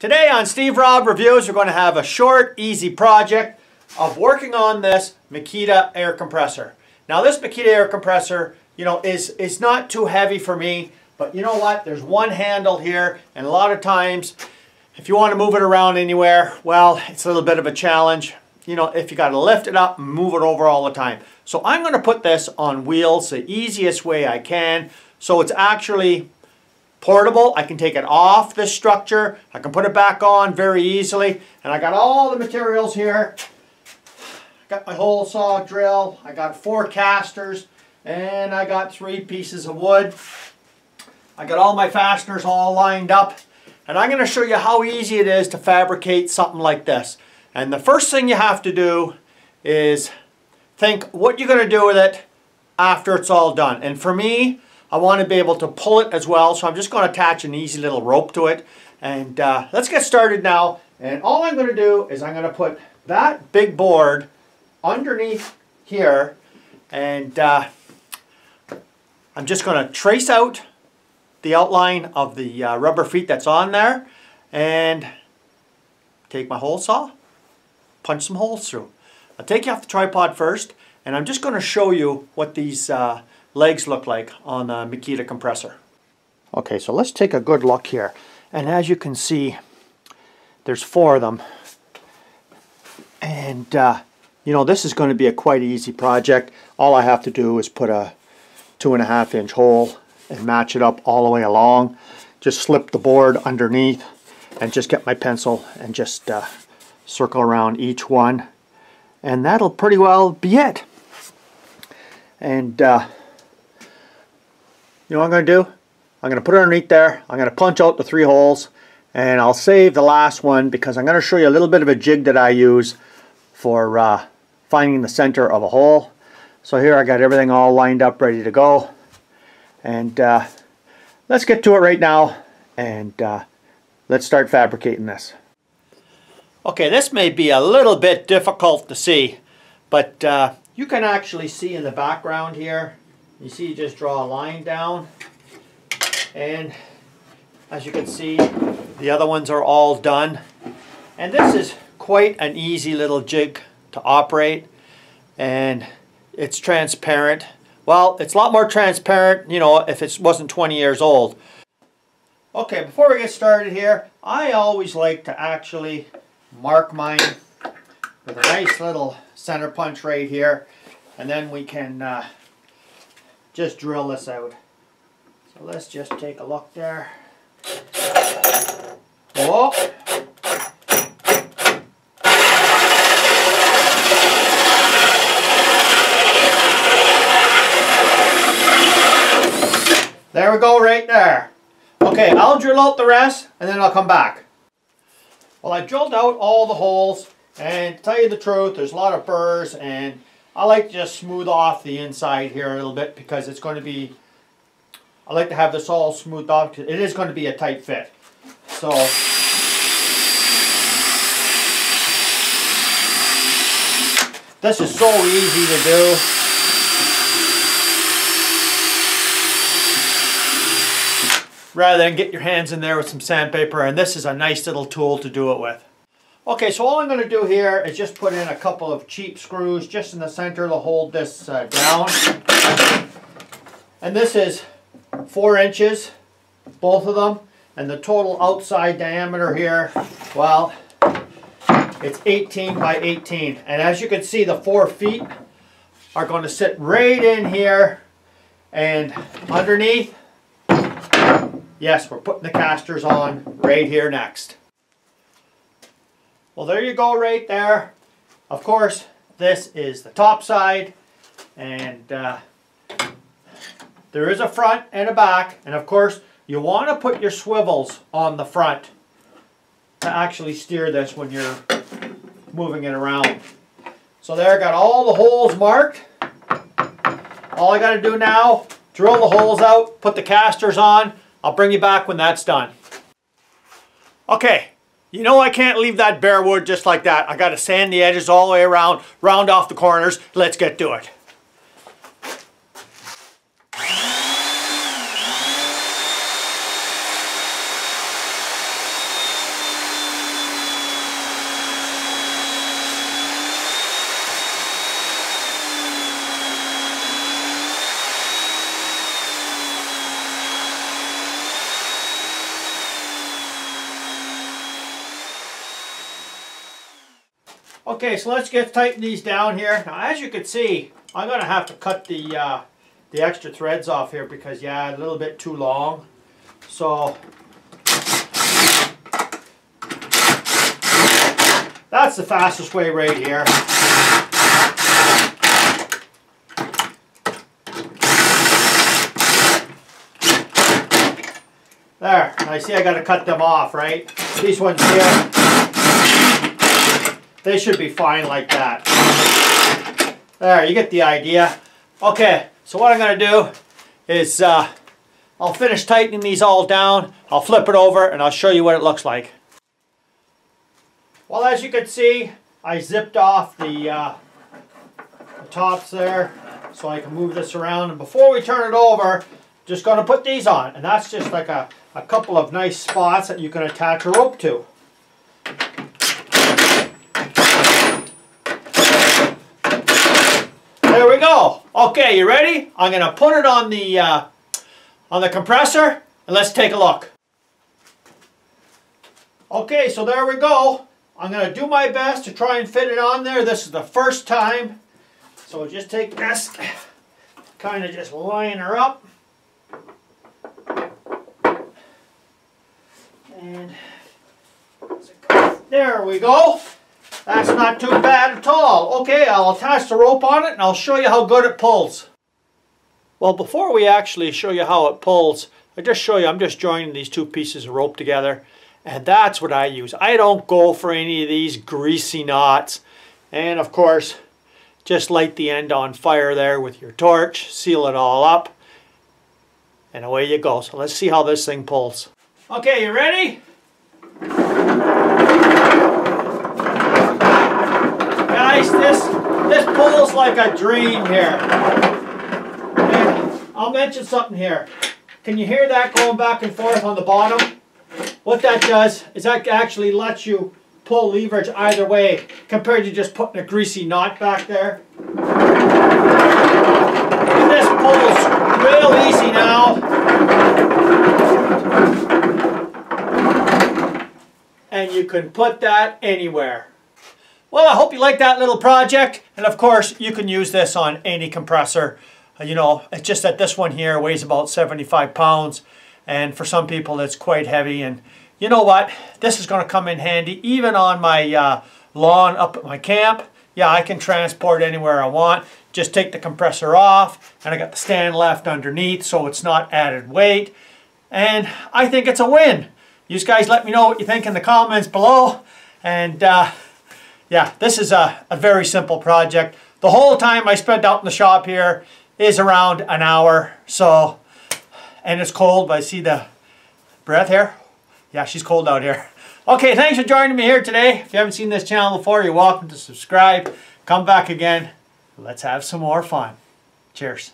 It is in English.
Today on Steve Rob Reviews, we're going to have a short, easy project of working on this Makita air compressor. Now this Makita air compressor, is not too heavy for me, but you know what? There's one handle here, and a lot of times, if you want to move it around anywhere, well, it's a little bit of a challenge. If you got to lift it up and move it over all the time. So I'm going to put this on wheels the easiest way I can, so it's actually portable. I can take it off this structure. I can put it back on very easily. And I got all the materials here. I got my hole saw drill. I got 4 casters. And I got 3 pieces of wood. I got all my fasteners all lined up. And I'm going to show you how easy it is to fabricate something like this. And the first thing you have to do is think what you're going to do with it after it's all done. And for me, I want to be able to pull it as well, so I'm just going to attach an easy little rope to it. And let's get started now. And all I'm going to do is I'm going to put that big board underneath here, and I'm just going to trace out the outline of the rubber feet that's on there, and take my hole saw, punch some holes through. I'll take you off the tripod first, and I'm just going to show you what these legs look like on the Makita compressor. Okay, so let's take a good look here. And as you can see, there's 4 of them. And this is going to be a quite easy project. All I have to do is put a 2.5-inch hole and match it up all the way along. Just slip the board underneath and just get my pencil and just circle around each one. And that'll pretty well be it. And you know what I'm going to do? I'm going to put it underneath there. I'm going to punch out the 3 holes, and I'll save the last one because I'm going to show you a little bit of a jig that I use for finding the center of a hole. So here I got everything all lined up, ready to go. And let's get to it right now, and let's start fabricating this. Okay, this may be a little bit difficult to see, but you can actually see in the background here. You see, you just draw a line down, and as you can see, the other ones are all done. And this is quite an easy little jig to operate, and it's transparent. Well, it's a lot more transparent, if it wasn't 20 years old. Okay, before we get started here, I always like to actually mark mine with a nice little center punch right here, and then we can just drill this out. So let's just take a look there. Oh! There we go, right there. Okay, I'll drill out the rest and then I'll come back. Well, I drilled out all the holes, and to tell you the truth, there's a lot of burrs, and I like to just smooth off the inside here a little bit because it's going to be, I like to have this all smoothed off because it is going to be a tight fit. So this is so easy to do. Rather than get your hands in there with some sandpaper, and this is a nice little tool to do it with. Okay, so all I'm going to do here is just put in a couple of cheap screws just in the center to hold this down. And this is 4 inches, both of them. And the total outside diameter here, well, it's 18 by 18. And as you can see, the 4 feet are going to sit right in here. And underneath, yes, we're putting the casters on right here next. Well, there you go right there. Of course, this is the top side, and there is a front and a back, and of course you want to put your swivels on the front to actually steer this when you're moving it around. So there, I got all the holes marked. All I got to do now, drill the holes out, put the casters on. I'll bring you back when that's done. Okay. I can't leave that bare wood just like that. I got to sand the edges all the way around, round off the corners. Let's get to it. Okay, so let's get tighten these down here. Now, as you can see, I'm going to have to cut the extra threads off here because, yeah, a little bit too long. So that's the fastest way right here. There, I see I got to cut them off, right? These ones here, they should be fine like that. There, you get the idea. Okay, so what I'm going to do is I'll finish tightening these all down. I'll flip it over and I'll show you what it looks like. Well, as you can see, I zipped off the tops there so I can move this around. And before we turn it over, just going to put these on. And that's just like a couple of nice spots that you can attach a rope to. There we go. Okay, you ready? I'm going to put it on the compressor and let's take a look. Okay, so there we go. I'm going to do my best to try and fit it on there. This is the first time. So just take this, kind of just line her up. And there we go. That's not too bad at all. Okay, I'll attach the rope on it and I'll show you how good it pulls. Well, before we actually show you how it pulls, I'm just joining these two pieces of rope together. And that's what I use. I don't go for any of these greasy knots. And of course, just light the end on fire there with your torch, seal it all up, and away you go. So let's see how this thing pulls. Okay, you ready? Guys, this pulls like a dream here. And I'll mention something here. Can you hear that going back and forth on the bottom? What that does is that actually lets you pull leverage either way compared to just putting a greasy knot back there. And this pulls real easy now. And you can put that anywhere. Well, I hope you like that little project. And of course, you can use this on any compressor. You know, it's just that this one here weighs about 75 pounds. And for some people, it's quite heavy. And you know what? This is going to come in handy even on my lawn up at my camp. Yeah, I can transport anywhere I want. Just take the compressor off. And I got the stand left underneath, so it's not added weight. And I think it's a win. You guys let me know what you think in the comments below. And yeah, this is a very simple project. The whole time I spent out in the shop here is around an hour. So, and it's cold, but I see the breath here. Yeah, she's cold out here. Okay, thanks for joining me here today. If you haven't seen this channel before, you're welcome to subscribe. Come back again. Let's have some more fun. Cheers.